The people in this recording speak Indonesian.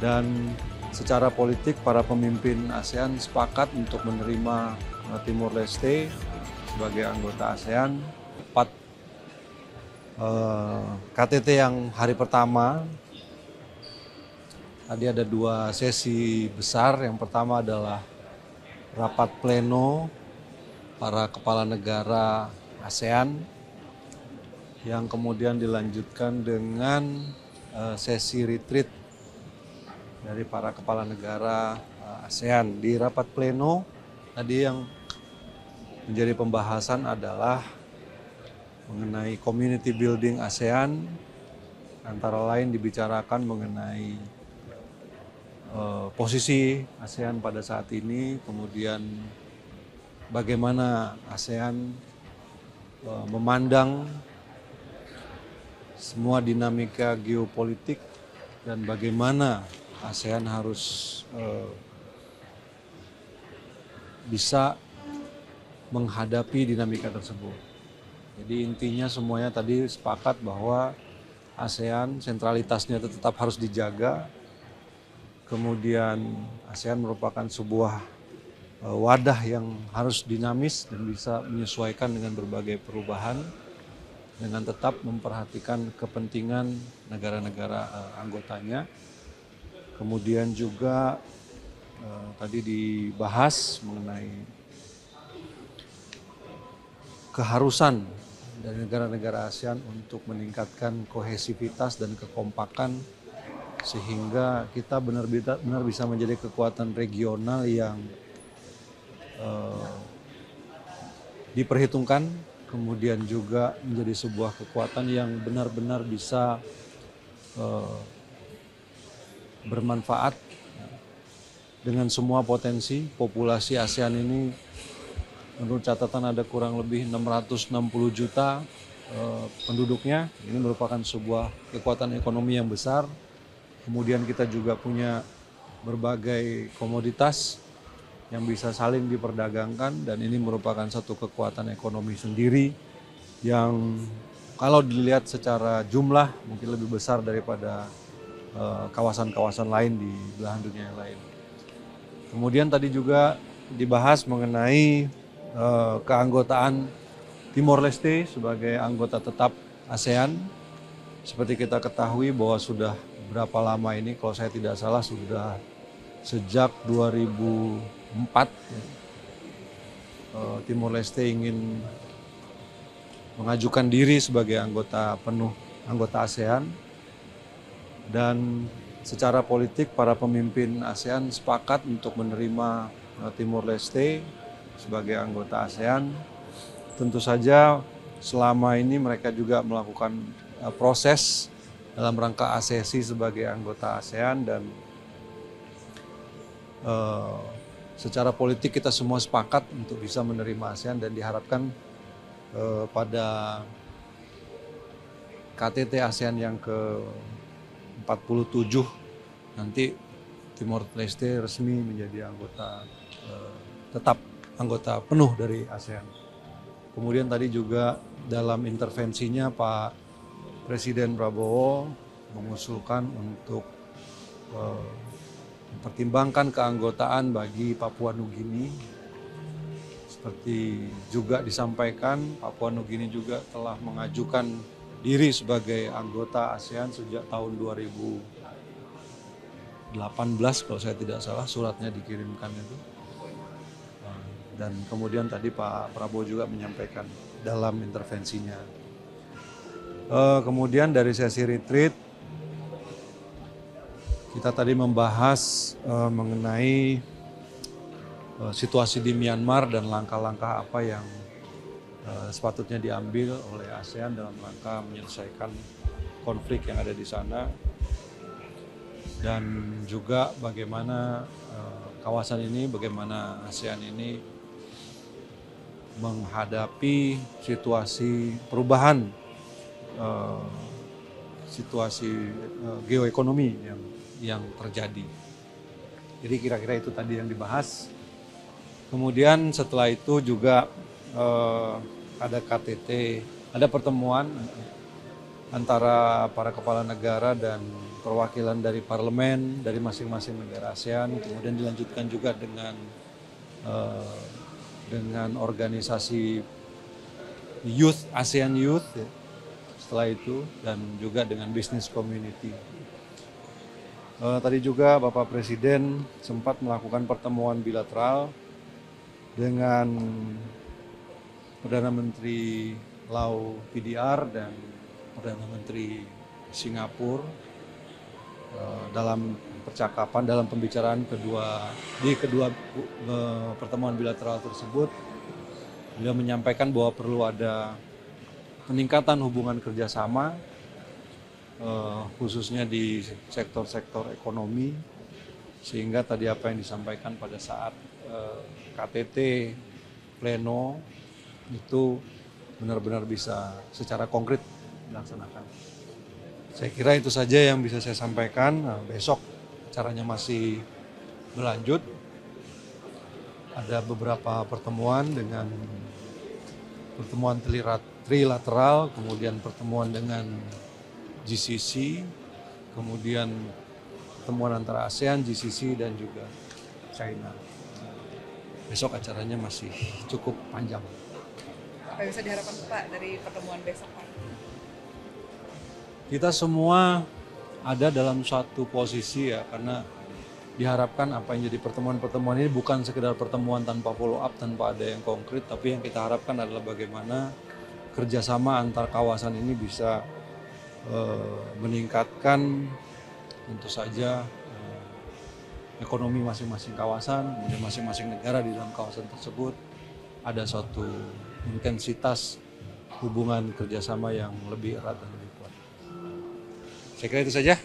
Dan secara politik para pemimpin ASEAN sepakat untuk menerima Timor Leste sebagai anggota ASEAN. Tepat KTT yang hari pertama, tadi ada 2 sesi besar. Yang pertama adalah rapat pleno para kepala negara ASEAN yang kemudian dilanjutkan dengan sesi retreat dari para kepala negara ASEAN. Di rapat pleno tadi yang menjadi pembahasan adalah mengenai community building ASEAN, antara lain dibicarakan mengenai posisi ASEAN pada saat ini, kemudian bagaimana ASEAN memandang semua dinamika geopolitik dan bagaimana ASEAN harus bisa menghadapi dinamika tersebut. Jadi intinya semuanya tadi sepakat bahwa ASEAN sentralitasnya tetap harus dijaga. Kemudian ASEAN merupakan sebuah wadah yang harus dinamis dan bisa menyesuaikan dengan berbagai perubahan dengan tetap memperhatikan kepentingan negara-negara anggotanya. Kemudian juga tadi dibahas mengenai keharusan dari negara-negara ASEAN untuk meningkatkan kohesivitas dan kekompakan sehingga kita benar bisa menjadi kekuatan regional yang diperhitungkan, kemudian juga menjadi sebuah kekuatan yang benar-benar bisa bermanfaat dengan semua potensi. Populasi ASEAN ini menurut catatan ada kurang lebih 660 juta penduduknya. Ini merupakan sebuah kekuatan ekonomi yang besar. Kemudian kita juga punya berbagai komoditas yang bisa saling diperdagangkan, dan ini merupakan satu kekuatan ekonomi sendiri yang kalau dilihat secara jumlah mungkin lebih besar daripada kawasan-kawasan lain di belahan dunia yang lain. Kemudian tadi juga dibahas mengenai keanggotaan Timor Leste sebagai anggota tetap ASEAN. Seperti kita ketahui bahwa sudah berapa lama ini, kalau saya tidak salah sudah sejak 2004 Timor Leste ingin mengajukan diri sebagai anggota ASEAN. Dan secara politik para pemimpin ASEAN sepakat untuk menerima Timor Leste sebagai anggota ASEAN. Tentu saja selama ini mereka juga melakukan proses dalam rangka aksesi sebagai anggota ASEAN, dan secara politik kita semua sepakat untuk bisa menerima ASEAN, dan diharapkan pada KTT ASEAN yang ke-47 nanti Timor Leste resmi menjadi anggota tetap anggota penuh dari ASEAN. Kemudian tadi juga dalam intervensinya Pak Presiden Prabowo mengusulkan untuk mempertimbangkan keanggotaan bagi Papua Nugini. Seperti juga disampaikan, Papua Nugini juga telah mengajukan diri sebagai anggota ASEAN sejak tahun 2018 kalau saya tidak salah, suratnya dikirimkan itu. Dan kemudian tadi Pak Prabowo juga menyampaikan dalam intervensinya. Kemudian dari sesi retreat kita tadi membahas mengenai situasi di Myanmar dan langkah-langkah apa yang sepatutnya diambil oleh ASEAN dalam rangka menyelesaikan konflik yang ada di sana, dan juga bagaimana kawasan ini, bagaimana ASEAN ini menghadapi situasi perubahan situasi geoekonomi yang terjadi. Jadi kira-kira itu tadi yang dibahas. Kemudian setelah itu juga ada KTT, ada pertemuan antara para kepala negara dan perwakilan dari parlemen dari masing-masing negara ASEAN, kemudian dilanjutkan juga dengan organisasi Youth ASEAN Youth ya, setelah itu, dan juga dengan business community. Tadi juga Bapak Presiden sempat melakukan pertemuan bilateral dengan Perdana Menteri Lau PDR dan Perdana Menteri Singapura dalam percakapan, dalam pembicaraan di kedua pertemuan bilateral tersebut. Beliau menyampaikan bahwa perlu ada peningkatan hubungan kerjasama, khususnya di sektor-sektor ekonomi, sehingga tadi apa yang disampaikan pada saat KTT pleno itu benar-benar bisa secara konkret dilaksanakan. Saya kira itu saja yang bisa saya sampaikan. Besok acaranya masih berlanjut. Ada beberapa pertemuan dengan pertemuan trilateral, kemudian pertemuan dengan GCC, kemudian pertemuan antara ASEAN, GCC, dan juga China. Besok acaranya masih cukup panjang. Apa yang bisa diharapkan Pak dari pertemuan besok Pak? Kita semua ada dalam satu posisi ya, karena diharapkan apa yang jadi pertemuan-pertemuan ini bukan sekedar pertemuan tanpa follow up, tanpa ada yang konkret, tapi yang kita harapkan adalah bagaimana kerjasama antar kawasan ini bisa meningkatkan tentu saja ekonomi masing-masing kawasan, kemudian masing-masing negara di dalam kawasan tersebut ada suatu intensitas hubungan kerjasama yang lebih erat dan lebih kuat. Saya kira itu saja.